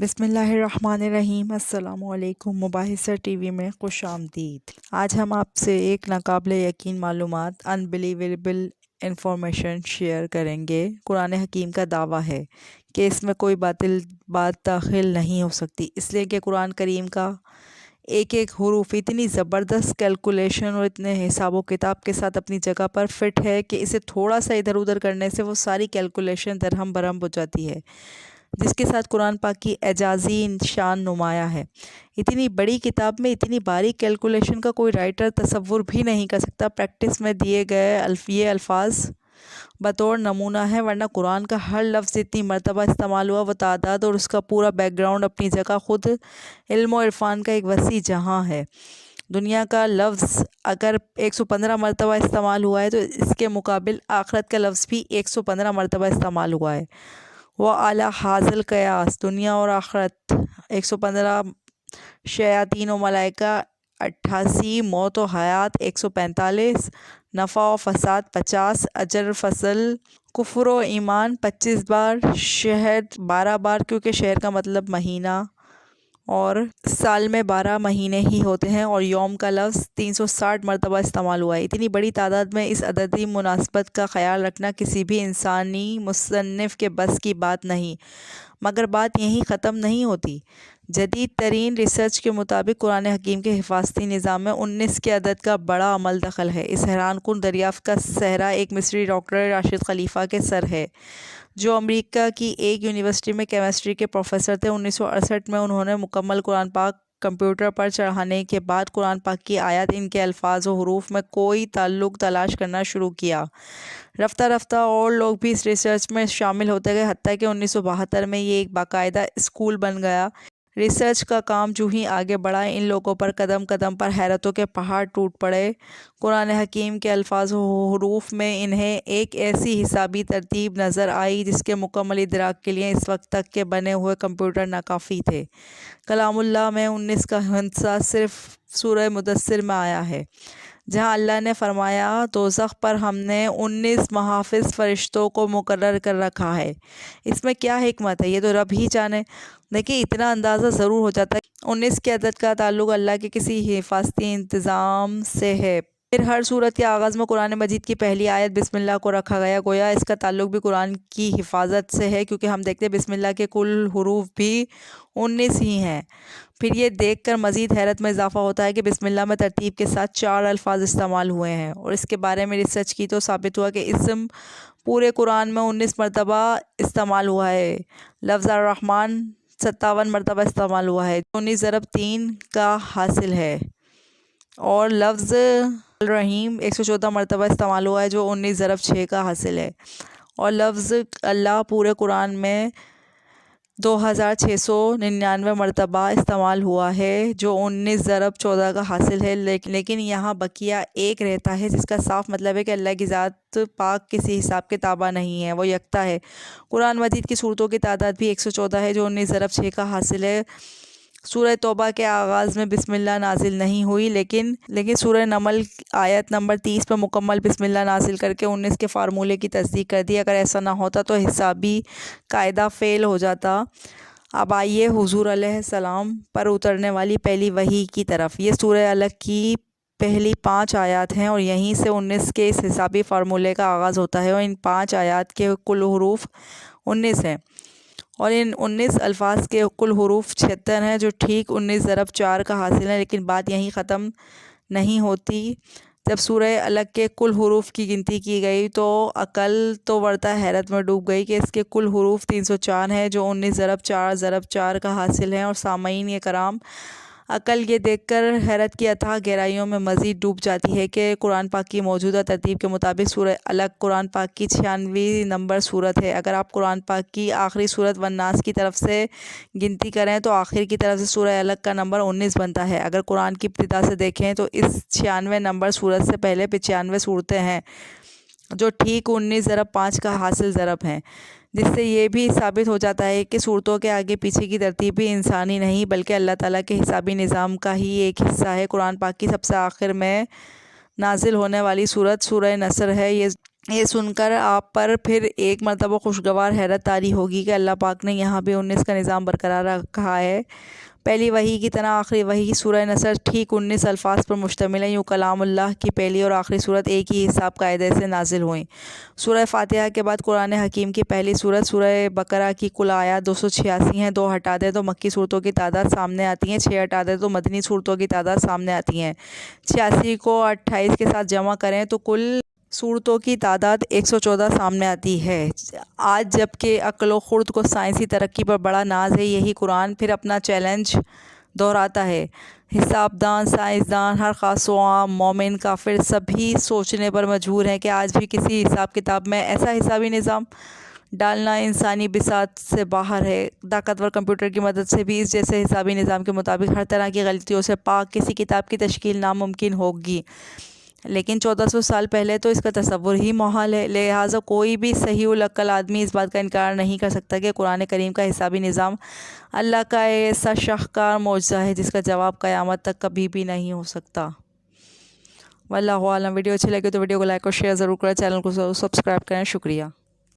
بسم اللہ الرحمن الرحیم۔ السلام علیکم۔ مباحثہ ٹی وی میں خوش آمدید۔ آج ہم آپ سے ایک ناقابل یقین معلومات انبلیویبل انفارمیشن شیئر کریں گے۔ قرآن حکیم کا دعویٰ ہے کہ اس میں کوئی باطل بات داخل نہیں ہو سکتی، اس لیے کہ قرآن کریم کا ایک ایک حروف اتنی زبردست کیلکولیشن اور اتنے حساب و کتاب کے ساتھ اپنی جگہ پر فٹ ہے کہ اسے تھوڑا سا ادھر ادھر کرنے سے وہ ساری کیلکولیشن درہم برہم ہو جاتی ہے، جس کے ساتھ قرآن پاک کی اعجازی شان نمایاں ہے۔ اتنی بڑی کتاب میں اتنی باریک کیلکولیشن کا کوئی رائٹر تصور بھی نہیں کر سکتا۔ پریکٹس میں دیے گئے یہ الفاظ بطور نمونہ ہیں، ورنہ قرآن کا ہر لفظ جتنی مرتبہ استعمال ہوا وہ تعداد اور اس کا پورا بیک گراؤنڈ اپنی جگہ خود علم و عرفان کا ایک وسیع جہاں ہے۔ دنیا کا لفظ اگر 115 مرتبہ استعمال ہوا ہے تو اس کے مقابل آخرت کا لفظ بھی 115 مرتبہ استعمال ہوا ہے۔ وہ اعلیٰ حاصل قیاس دنیا اور آخرت 115، شیاطین و ملائکہ 88، موت و حیات 145، نفع و فساد 50، اجر فصل کفر و ایمان 25 بار، شہر 12 بار کیونکہ شہر کا مطلب مہینہ اور سال میں 12 مہینے ہی ہوتے ہیں، اور یوم کا لفظ 360 مرتبہ استعمال ہوا ہے۔ اتنی بڑی تعداد میں اس عددی مناسبت کا خیال رکھنا کسی بھی انسانی مصنف کے بس کی بات نہیں، مگر بات یہیں ختم نہیں ہوتی۔ جدید ترین ریسرچ کے مطابق قرآن حکیم کے حفاظتی نظام میں 19 کے عدد کا بڑا عمل دخل ہے۔ اس حیران کن دریافت کا سہرا ایک مصری ڈاکٹر راشد خلیفہ کے سر ہے، جو امریکہ کی ایک یونیورسٹی میں کیمسٹری کے پروفیسر تھے۔ 1968 میں انہوں نے مکمل قرآن پاک کمپیوٹر پر چڑھانے کے بعد قرآن پاک کی آیات، ان کے الفاظ و حروف میں کوئی تعلق تلاش کرنا شروع کیا۔ رفتہ رفتہ اور لوگ بھی اس ریسرچ میں شامل ہوتے گئے، حتیٰ کہ 1972 میں یہ ایک باقاعدہ اسکول بن گیا۔ ریسرچ کا کام جو ہی آگے بڑھا، ان لوگوں پر قدم قدم پر حیرتوں کے پہاڑ ٹوٹ پڑے۔ قرآن حکیم کے الفاظ و حروف میں انہیں ایک ایسی حسابی ترتیب نظر آئی جس کے مکمل ادراک کے لیے اس وقت تک کے بنے ہوئے کمپیوٹر ناکافی تھے۔ کلام اللہ میں 19 کا ہندسہ صرف سورہ مدثر میں آیا ہے، جہاں اللہ نے فرمایا دوزخ پر ہم نے 19 محافظ فرشتوں کو مقرر کر رکھا ہے۔ اس میں کیا حکمت ہے، یہ تو رب ہی جانے۔ دیکھیں، اتنا اندازہ ضرور ہو جاتا ہے 19 کے عدد کا تعلق اللہ کے کسی حفاظتی انتظام سے ہے۔ پھر ہر سورت کے آغاز میں قرآن مجید کی پہلی آیت بسم اللہ کو رکھا گیا، گویا اس کا تعلق بھی قرآن کی حفاظت سے ہے، کیونکہ ہم دیکھتے ہیں بسم اللہ کے کل حروف بھی 19 ہی ہیں۔ پھر یہ دیکھ کر مزید حیرت میں اضافہ ہوتا ہے کہ بسم اللہ میں ترتیب کے ساتھ 4 الفاظ استعمال ہوئے ہیں، اور اس کے بارے میں ریسرچ کی تو ثابت ہوا کہ اسم پورے قرآن میں 19 مرتبہ استعمال ہوا ہے۔ لفظ الرحمن 57 مرتبہ استعمال ہوا ہے، جو 19 ضرب 3 کا حاصل ہے، اور لفظ الرحیم 114 مرتبہ استعمال ہوا ہے، جو 19 ضرب 6 کا حاصل ہے، اور لفظ اللہ پورے قرآن میں 2699 مرتبہ استعمال ہوا ہے، جو 19 ضرب 14 کا حاصل ہے۔ لیکن یہاں بقیہ ایک رہتا ہے، جس کا صاف مطلب ہے کہ اللہ کی ذات پاک کسی حساب کے تابع نہیں ہے، وہ یکتا ہے۔ قرآن مجید کی صورتوں کی تعداد بھی 114 ہے، جو 19 ضرب 6 کا حاصل ہے۔ سورہ توبہ کے آغاز میں بسم اللہ نازل نہیں ہوئی، لیکن سورہ نمل آیت نمبر 30 پہ مکمل بسم اللہ نازل کر کے 19 کے فارمولے کی تصدیق کر دی۔ اگر ایسا نہ ہوتا تو حسابی قاعدہ فیل ہو جاتا۔ اب آئیے حضور علیہ السلام پر اترنے والی پہلی وحی کی طرف۔ یہ سورہ الگ کی پہلی 5 آیات ہیں، اور یہیں سے 19 کے اس حسابی فارمولے کا آغاز ہوتا ہے، اور ان 5 آیات کے کل حروف 19 ہیں، اور ان 19 الفاظ کے کل حروف 76 ہیں، جو ٹھیک 19 ضرب 4 کا حاصل ہے۔ لیکن بات یہیں ختم نہیں ہوتی۔ جب سورہ الگ کے کل حروف کی گنتی کی گئی تو عقل تو ورطہ حیرت میں ڈوب گئی کہ اس کے کل حروف 304 ہیں، جو 19 ضرب 4 ضرب 4 کا حاصل ہیں۔ اور سامعین کرام، عقل یہ دیکھ کر حیرت کی اتھاہ گہرائیوں میں مزید ڈوب جاتی ہے کہ قرآن پاک کی موجودہ ترتیب کے مطابق سورہ الگ قرآن پاک کی 96ویں نمبر سورت ہے۔ اگر آپ قرآن پاک کی آخری سورت والناس کی طرف سے گنتی کریں تو آخر کی طرف سے سورہ الگ کا نمبر 19 بنتا ہے۔ اگر قرآن کی ابتدا سے دیکھیں تو اس 96 نمبر سورت سے پہلے 95 صورتیں ہیں، جو ٹھیک 19 ضرب 5 کا حاصل ضرب ہیں، جس سے یہ بھی ثابت ہو جاتا ہے کہ صورتوں کے آگے پیچھے کی ترتیب بھی انسانی نہیں بلکہ اللہ تعالیٰ کے حسابی نظام کا ہی ایک حصہ ہے۔ قرآن پاک کی سب سے آخر میں نازل ہونے والی سورت سورہ نصر ہے۔ یہ یہ سن کر آپ پر پھر ایک مرتبہ خوشگوار حیرت طاری ہوگی کہ اللہ پاک نے یہاں بھی 19 کا نظام برقرار رکھا ہے۔ پہلی وحی کی طرح آخری وحی سورہ نصر ٹھیک 19 الفاظ پر مشتمل ہے۔ یوں کلام اللہ کی پہلی اور آخری صورت ایک ہی حساب قاعدے سے نازل ہوئیں۔ سورہ فاتحہ کے بعد قرآن حکیم کی پہلی صورت سورہ بقرہ کی کل آیات 286 ہیں۔ 2 ہٹا دیں تو مکی صورتوں کی تعداد سامنے آتی ہیں، 6 ہٹا دیں تو مدنی صورتوں کی تعداد سامنے آتی ہیں۔ 86 کو 28 کے ساتھ جمع کریں تو کل صورتوں کی تعداد 114 سامنے آتی ہے۔ آج جب کہ عقل و خرد کو سائنسی ترقی پر بڑا ناز ہے، یہی قرآن پھر اپنا چیلنج دہراتا ہے۔ حسابدان، سائنسدان، ہر خاص و عام، مومن، کافر سبھی سوچنے پر مجبور ہیں کہ آج بھی کسی حساب کتاب میں ایسا حسابی نظام ڈالنا انسانی بساط سے باہر ہے۔ طاقتور کمپیوٹر کی مدد سے بھی اس جیسے حسابی نظام کے مطابق ہر طرح کی غلطیوں سے پاک کسی کتاب کی تشکیل ناممکن ہوگی، لیکن 1400 سال پہلے تو اس کا تصور ہی محال ہے۔ لہٰذا کوئی بھی صحیح العقل آدمی اس بات کا انکار نہیں کر سکتا کہ قرآن کریم کا حسابی نظام اللہ کا ایسا شاہکار معجزہ ہے جس کا جواب قیامت تک کبھی بھی نہیں ہو سکتا۔ واللہ اعلم۔ ویڈیو اچھی لگے تو ویڈیو کو لائک اور شیئر ضرور کریں، چینل کو ضرور سبسکرائب کریں۔ شکریہ۔